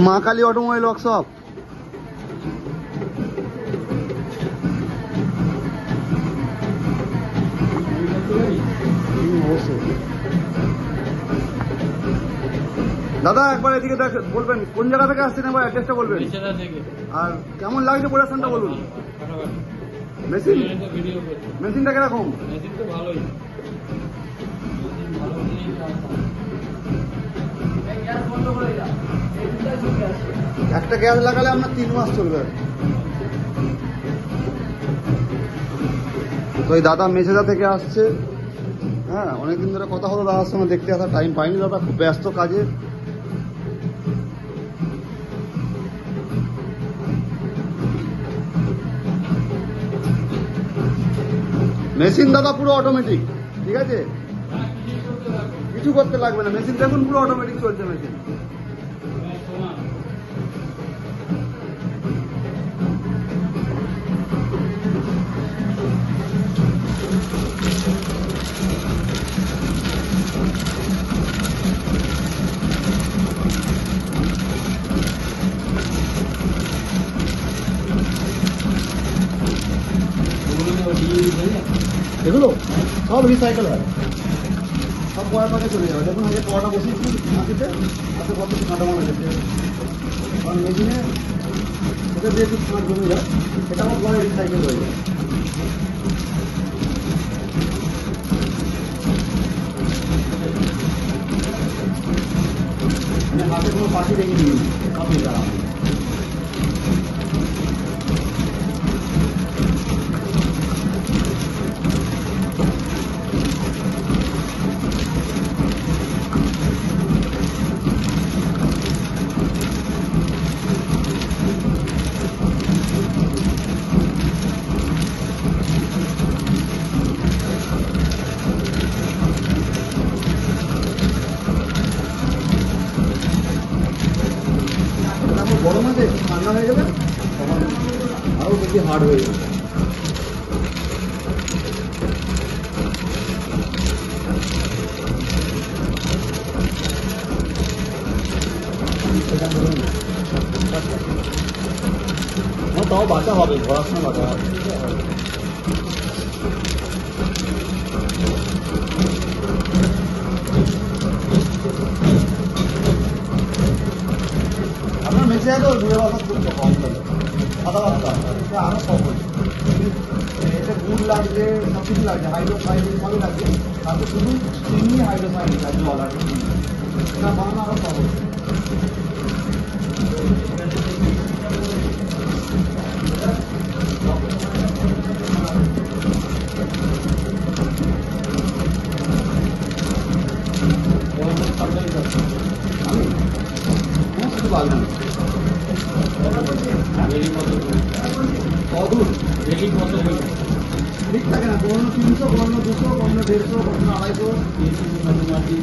মা Kali automobile workshop. দাদা একবার এদিকে বলবেন কোন জায়গা থেকে আসছেন, একবার অ্যাড্রেসটা বলবেন আর কেমন লাগছে প্রোডাকশনটা বলুন। মেশিনটা কিরকম? একটা গ্যাস লাগালে আপনার 3 মাস চলবে। তো এই দাদা মেছেদা থেকে আসছে। হ্যাঁ, অনেকদিন ধরে কথা হলো দাদার সঙ্গে, দেখতে আসার টাইম পাইনি দাদা, খুব ব্যস্ত কাজে। মেশিন দাদা পুরো অটোমেটিক, ঠিক আছে, কিছু করতে লাগবে না। মেশিন দেখুন পুরো অটোমেটিক চলছে মেশিন। এগুলো সব রিসাইকেল হয়, সব পয়ের পাকে চলে যাবে। দেখুন আগে পড়াটা বসিয়েছি মাটিতে, হাতে কত কাঁটা মারা গেছে, কারণ মেশিনে সেটা দিয়ে একটু ছাঁট জমে যায়, সেটা আমার পরে রিসাইকেল হয়ে যায়। মানে হাতে কোনো পাখি দেখে নিই আপনি দাঁড়া। গরম আছে, ঠান্ডা হয়ে যাবে তখন আরও বেশি হার্ড হয়ে যাবে। তাও বাঁচা হবে, ঘোরার সময় বাঁচা হবে। আপনার মেশে তো ঘুরে বাসা খুব কম লাগে, কথাবার্তা আরও কম হয়েছে। এতে গুড় লাগছে, সব কিছু লাগছে, হাইড্রোসাইনিক সবই লাগছে, তাতে শুধু চিনি হাইড্রোসাইনিক লাগছে বলার, এটা বানানো আরও কম হয়েছে। ঠিক থাকে না, কখনো 300, কখনো 200, কখনো 150, কখনো 250।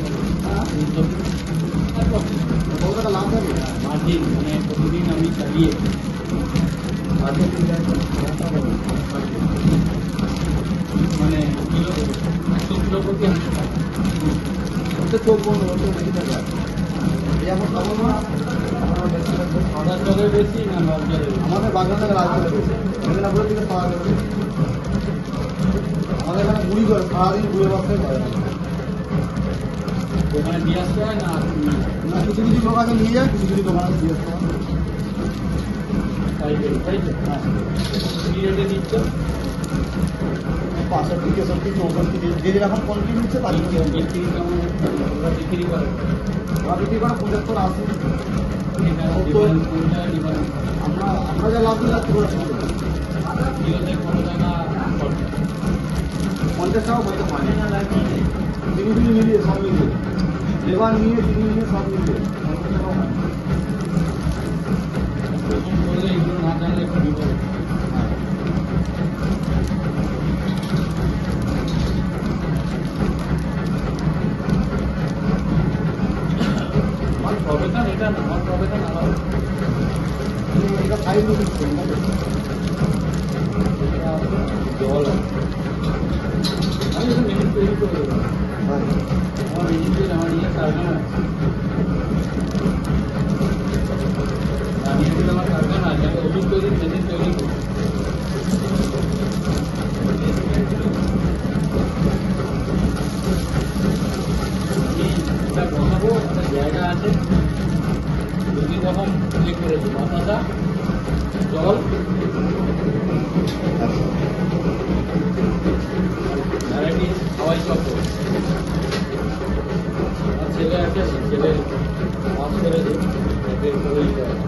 কত টাকা লাভ থাকে মার্জিন, মানে প্রতিদিন আমি চালিয়ে মানে কিলো 100 কিলো প্রতি ওটা চোখ বন্ধ ওটা বেশি টাকা। যেমন খাবো না সাদা জলে বেশি না লাল জলে? আমাদের বাগান থেকে লাল জলে বেশি, মেদিনীপুরের দিকে পাওয়া যাবে। আমাদের এখানে মুড়ি করে সারাদিন ঘুরে বাসটাই করে, ওখানে দিয়ে আসতে হয় না। কিছু কিছু লোক আগে নিয়ে যায়, কিছু কিছু দোকান আছে দিয়ে আসতে হয়। হ্যাঁ, কি রেটে দিচ্ছ? 65, 63, 64, যে যেরকম কোয়ালিটি নিচ্ছে তার বিক্রি কেমন বিক্রি করে? ওরা বিক্রি করে 75, 80। আমরা যা লাভ দিই লাভ করে 50 টাকা বলতে পারি, চিনি চিনি মিলিয়ে সব মিলিয়ে, লেবার নিয়ে চিনি নিয়ে সব মিলিয়ে 50 টাকা হয়। এগুলো না জানলে একটু বিপদ। প্রফেশন এটা না, আমার প্রফেশন আলাদা, এটা ফাইল দিচ্ছে জল। আমি মেশিন তৈরি করে দেবো, আমার মেশিন তৈরি আমার নিয়ে কারখানা আছে। তৈরি করবো। এটা বসাবো, একটা জায়গা আছে, দুই রকম ইয়ে করেছি, বাতাসা জল ভ্যারাইটি হাওয়াই চক্র। আর ছেলে আছে, ছেলে মাছ করে দিই, বের করে দিতে হবে।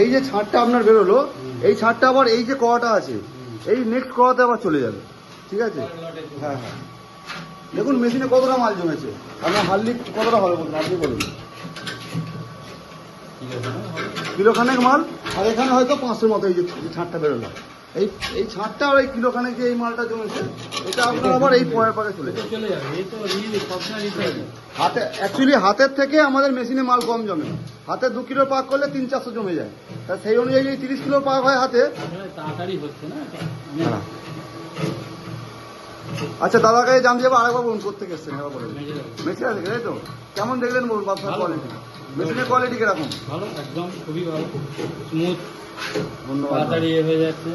এই যে ছাড়টা আপনার বেরোলো, এই ছাড়টা আবার এই যে কড়াটা আছে, এই নেক্সট কড়াতে আবার চলে যাবে, ঠিক আছে? হ্যাঁ হ্যাঁ, দেখুন মেশিনে কতটা মাল জমেছে, আপনার হার্ডলি কতটা হবে বলুন, আপনি বলুন। কিলোখানেক মাল, আর এখানে হয়তো 500 মতো এই যে ছাড়টা বেরোলো, এই ছাড়টা আর এই কিলোখানেক যে এই মালটা জমেছে, এটা আপনার আবার এই পরের পাকে চলে যাবে। হাতে অ্যাকচুয়ালি হাতের থেকে আমাদের মেশিনে মাল কম জমে, হাতে 2 কিলো পাক করলে 300-400 জমে যায়, তা সেই অনুযায়ী যদি 30 কিলো পাক হয় হাতে তাড়াতাড়ি হচ্ছে না। হ্যাঁ। আচ্ছা দাদার কাছে জানতে যাবো, আরেকবার বলুন কোথেকে এসছেন, একবার বলুন। মেশিন আছে তাই তো? কেমন দেখলেন বলুন ব্যবসার কোয়ালিটি, মেশিনের কোয়ালিটি কিরকম? ভালো, একদম খুবই ভালো, স্মুথ, ধন্যবাদ। তাড়াতাড়ি হয়ে যাচ্ছে।